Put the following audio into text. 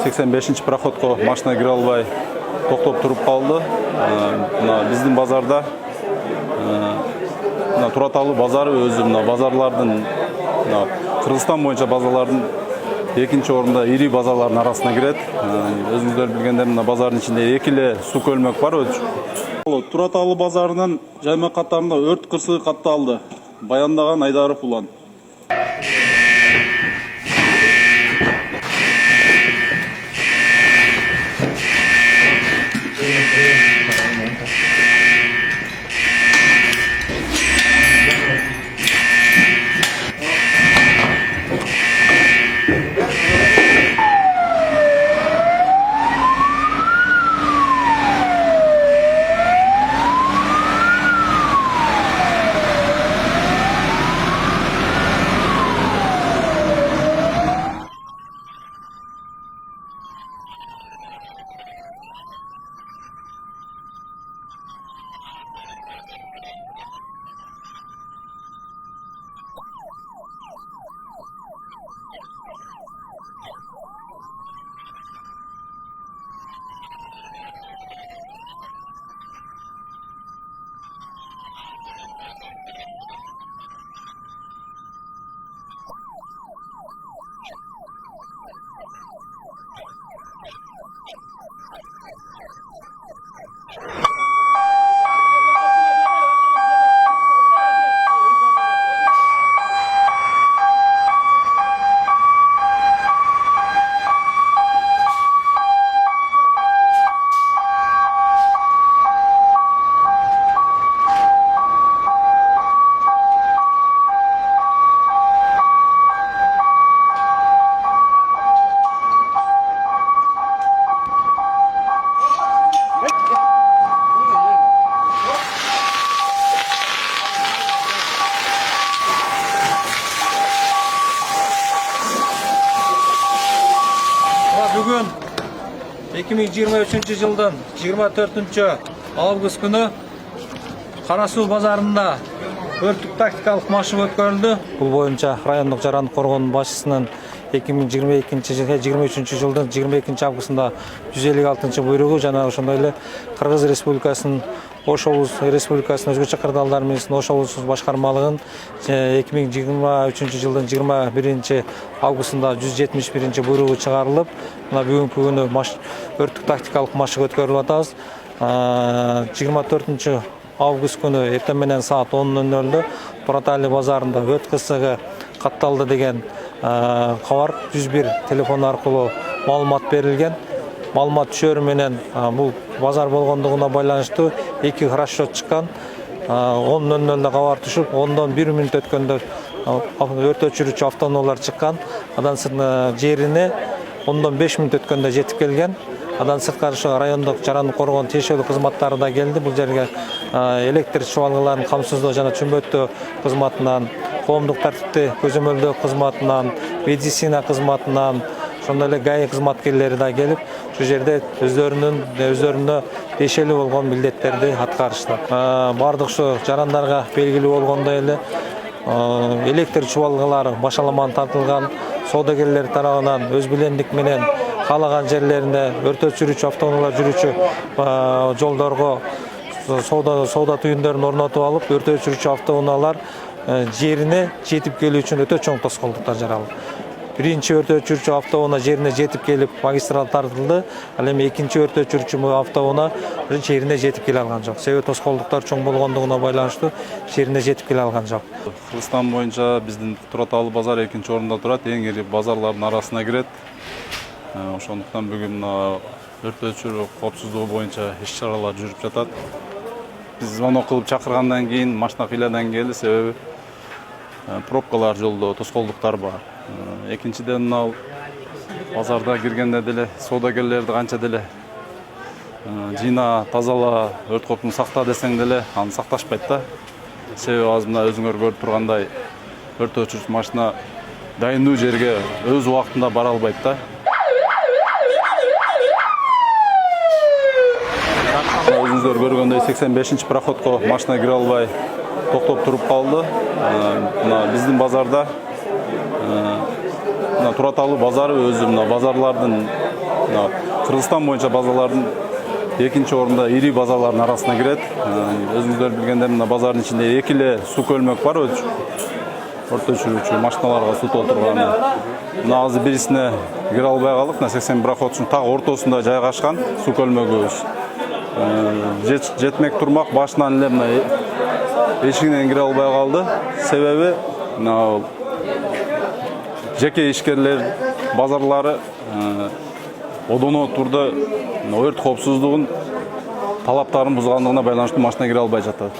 85 проходко машина кире албай токтоп туруп калды. Мына биздин базарда мына Тураталы базары өзү мына базарлардын Кыргызстан боюнча базарлардын экинчи орунда ири базарлардын арасына кирет. Өзүңүздөр билгендей мына базардын ичинде эки эле суу көлмөк бар. Тураталы базарынын жаймак каттарында өрт кырсыгы катталды. Баяндаган Айдаров Улан. Бүгін 2023 жылдың 24 август күні Қарасу базарында өрттік тактикалық машық өткөрүлдү. Бұл бойынша райондық жарандық коргоонун башчысынын 2023 жылдың 22 августында 156 буйругу жана ошондой эле Кыргыз Республикасынын Ош облус республикасынын өзгөчө кырдаалдары менен Ош облус башкармалыгынын 2023 жылдын 21 августунда 171 буйругу чыгарылып, мына бүгүнкү күнү өрттүк тактикалык машык өткөрүп атабыз. 24 август күнү эртең менен саат 10:00 Тураталы базарында өрт кырсыгы катталды деген кабар 101 телефон аркылуу маалымат берилген. Маалымат түшөрү менен бул базар болгондугуна байланыштуу эки расчет чыккан. 10:00 кабар түшүп, 10-дон 1 мүнөт өткөндө өрт өчүрүүчү автоунаалар чыккан. Андан сырткары жерине 10-дон 5 мүнөт өткөндө жетип келген. Андан сырткары райондук жарандык коргоон тиешелүү кызматтары да келди. Бул жерге электр чыбалгыларын камсыздоо жана чөмбөттөө кызматынан, коомдук тартипти көзөмөлдөө кызматынан, медицина кызматынан, ошондой эле ГАИ кызматкерлери да келип, ушул жерде өздөрүнө тиешелүү болгон милдеттерди аткарышты. Бардык ушу жарандарга белгилүү болгондой эле электр чыбалгылары башаламан тартылган, соодагерлер тарабынан өз билендик менен каалаган жерлерине өрт өчүрүүчү автоунаалар жүрүүчү жолдорго соода түйүндөрүн орнотуп алып, өрт өчүрүүчү автоунаалар жерине жетип келүү үчүн өтө чоң тоскоолдуктар жаралды. Биринчи өрт өчүрүүчү автоунаа жерине жетип келип магистраль тартылды. Ал эми экинчи өрт өчүрүүчү автоунаа жерине жетип келе алган жок. Себеби тоскоолдуктар чоң болгондугуна байланыштуу жерине жетип келе алган жок. Кыргызстан боюнча биздин Тураталы базар экинчи орунда турат, эң ири базарлардын арасына кирет. Ошондуктан бүгүн өрт өчүрүү коопсуздугу боюнча иш-чаралар жүрүп жатат. Биз звонок кылып чакыргандан кийин машина кыйладан келди, себеби пробкалар жолдо, тоскоолдуктар бар. Экинчиден базарда киргенде деле соодагерлерди канча деле жыйна, тазала, өрт коопун сакта десең деле аны сакташпайт да. Себеби азыр мына өзүңөр көрүп тургандай өрт өчүрүүчү машина дайындуу жерге өз убактында бара албайт да. Өзүңүздөр көргөндөй 85 проходко машина кире албай токтоп туруп калды. Мына биздин базарда Тураталы базары өзү мына базарлардын Кыргызстан боюнча базалардын экинчи орунда ири базарлардын арасына кирет. Өзүңүздөр билгендер, мына базардын ичинде эки эле суу көлмөк бар, орто өчүрүүчү машиналарга суу толтурган. Мына азыр бирисине кире албай калдык. Мына 80 проходчунун так ортосунда жайгашкан суу көлмөгүбүз. Жетмек турмак башынан эле мына эшигинен кире албай калды. Себеби мына жеке ишкерлер базарлары одоно турда өрт коопсуздугун талаптарын бузгандыгына байланыштуу машина кире албай жатат.